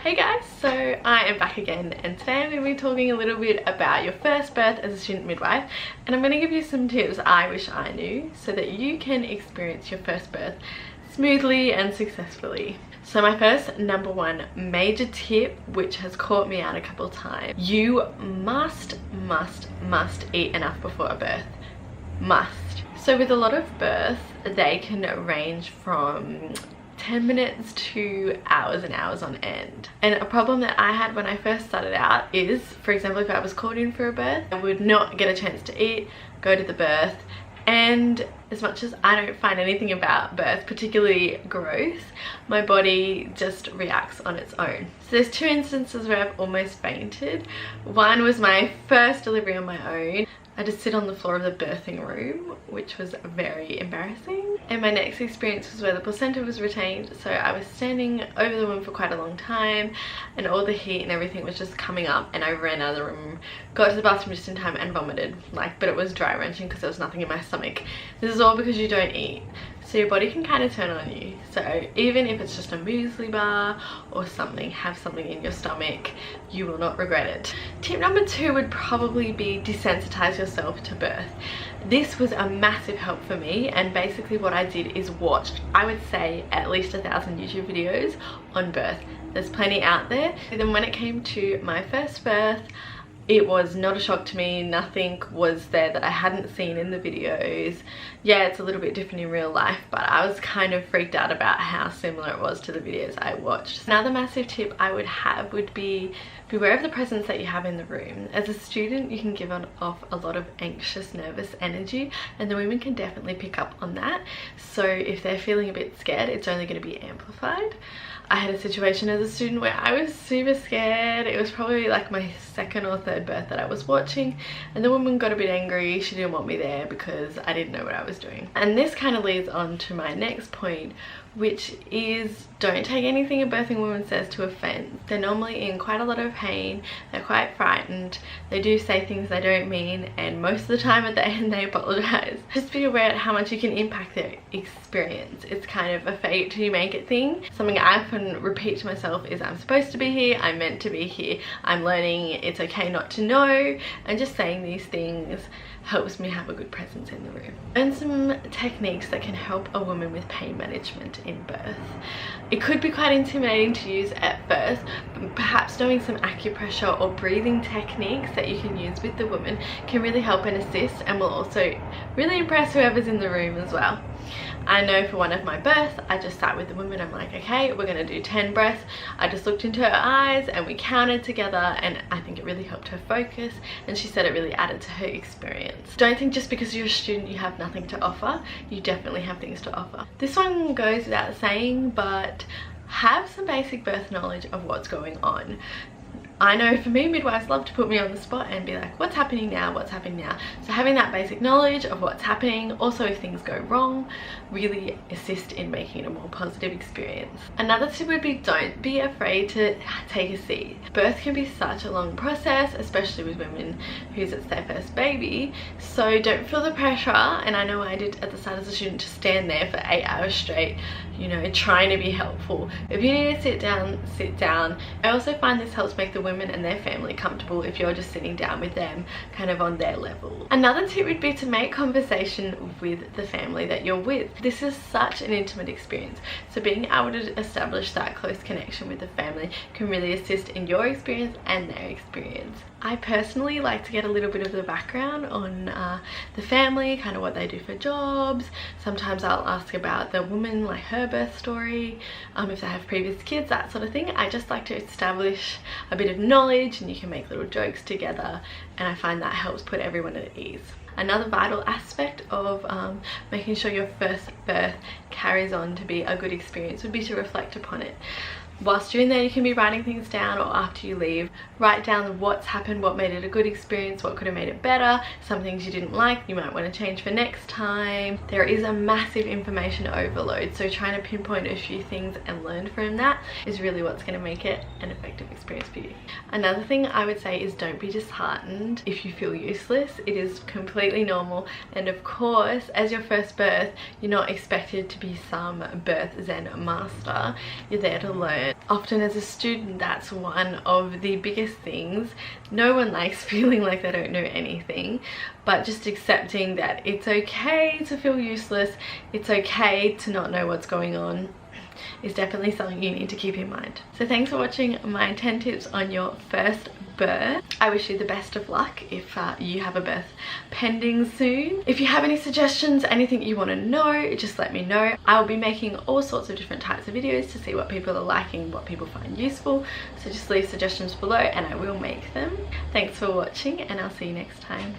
Hey guys, so I am back again and today I'm going to be talking a little bit about your first birth as a student midwife, and I'm going to give you some tips I wish I knew so that you can experience your first birth smoothly and successfully. So my first number one major tip, which has caught me out a couple of times, you must eat enough before a birth. Must. So with a lot of births, they can range from 10 minutes to hours and hours on end. And a problem that I had when I first started out is, for example, if I was called in for a birth, I would not get a chance to eat, go to the birth, and as much as I don't find anything about birth particularly gross, my body just reacts on its own. So there's two instances where I've almost fainted. One was my first delivery on my own. I just sit on the floor of the birthing room, which was very embarrassing. And my next experience was where the placenta was retained, so I was standing over the womb for quite a long time and all the heat and everything was just coming up, and I ran out of the room, got to the bathroom just in time and vomited, but it was dry wrenching because there was nothing in my stomach. This is all because you don't eat. So your body can kind of turn on you. So even if it's just a muesli bar or something, have something in your stomach, you will not regret it. Tip number two would probably be desensitize yourself to birth. This was a massive help for me, and basically what I did is watched, I would say, at least 1,000 YouTube videos on birth. There's plenty out there. And then when it came to my first birth, it was not a shock to me. Nothing was there that I hadn't seen in the videos. Yeah, it's a little bit different in real life, but I was kind of freaked out about how similar it was to the videos I watched. Another massive tip I would have would be beware of the presence that you have in the room. As a student, you can give off a lot of anxious, nervous energy, and the women can definitely pick up on that. So if they're feeling a bit scared, it's only going to be amplified. I had a situation as a student where I was super scared. It was probably like my second or third birth that I was watching, and the woman got a bit angry. She didn't want me there because I didn't know what I was doing. And this kind of leads on to my next point, which is don't take anything a birthing woman says to offense. They're normally in quite a lot of pain, they're quite frightened, they do say things they don't mean, and most of the time at the end they apologize. Just be aware of how much you can impact their experience. It's kind of a fake till you make it thing. Something I often repeat to myself is I'm supposed to be here, I'm meant to be here, I'm learning, it's okay not to know, and just saying these things helps me have a good presence in the room. Learn some techniques that can help a woman with pain management in birth. It could be quite intimidating to use at first, but perhaps doing some acupressure or breathing techniques that you can use with the woman can really help and assist, and will also really impress whoever's in the room as well. I know for one of my births, I just sat with the woman. I'm like, okay, we're gonna do 10 breaths. I just looked into her eyes and we counted together, and I think it really helped her focus, and she said it really added to her experience. Don't think just because you're a student you have nothing to offer. You definitely have things to offer. This one goes without saying, but have some basic birth knowledge of what's going on. I know for me, midwives love to put me on the spot and be like, what's happening now, what's happening now? So having that basic knowledge of what's happening, also if things go wrong, really assist in making it a more positive experience. Another tip would be don't be afraid to take a seat. Birth can be such a long process, especially with women whose it's their first baby, so don't feel the pressure. And I know I did at the start as a student, to stand there for 8 hours straight, you know, trying to be helpful. If you need to sit down, sit down. I also find this helps make the women and their family comfortable if you're just sitting down with them, kind of on their level. Another tip would be to make conversation with the family that you're with. This is such an intimate experience, so being able to establish that close connection with the family can really assist in your experience and their experience. I personally like to get a little bit of the background on the family, kind of what they do for jobs. Sometimes I'll ask about the woman, like her birth story, if they have previous kids, that sort of thing. I just like to establish a bit of knowledge, and you can make little jokes together, and I find that helps put everyone at ease. Another vital aspect of making sure your first birth carries on to be a good experience would be to reflect upon it. Whilst you're in there, you can be writing things down, or after you leave, write down what's happened, what made it a good experience, what could have made it better, some things you didn't like you might want to change for next time. There is a massive information overload, so trying to pinpoint a few things and learn from that is really what's going to make it an effective experience for you. Another thing I would say is don't be disheartened if you feel useless. It is completely normal, and of course, as your first birth, you're not expected to be some birth Zen master. You're there to learn it. Often as a student, that's one of the biggest things. No one likes feeling like they don't know anything, but just accepting that it's okay to feel useless, it's okay to not know what's going on, is definitely something you need to keep in mind. So thanks for watching my 10 tips on your first birth. I wish you the best of luck if you have a birth pending soon. If you have any suggestions, anything you want to know, just let me know. I will be making all sorts of different types of videos to see what people are liking, what people find useful. So just leave suggestions below and I will make them. Thanks for watching and I'll see you next time.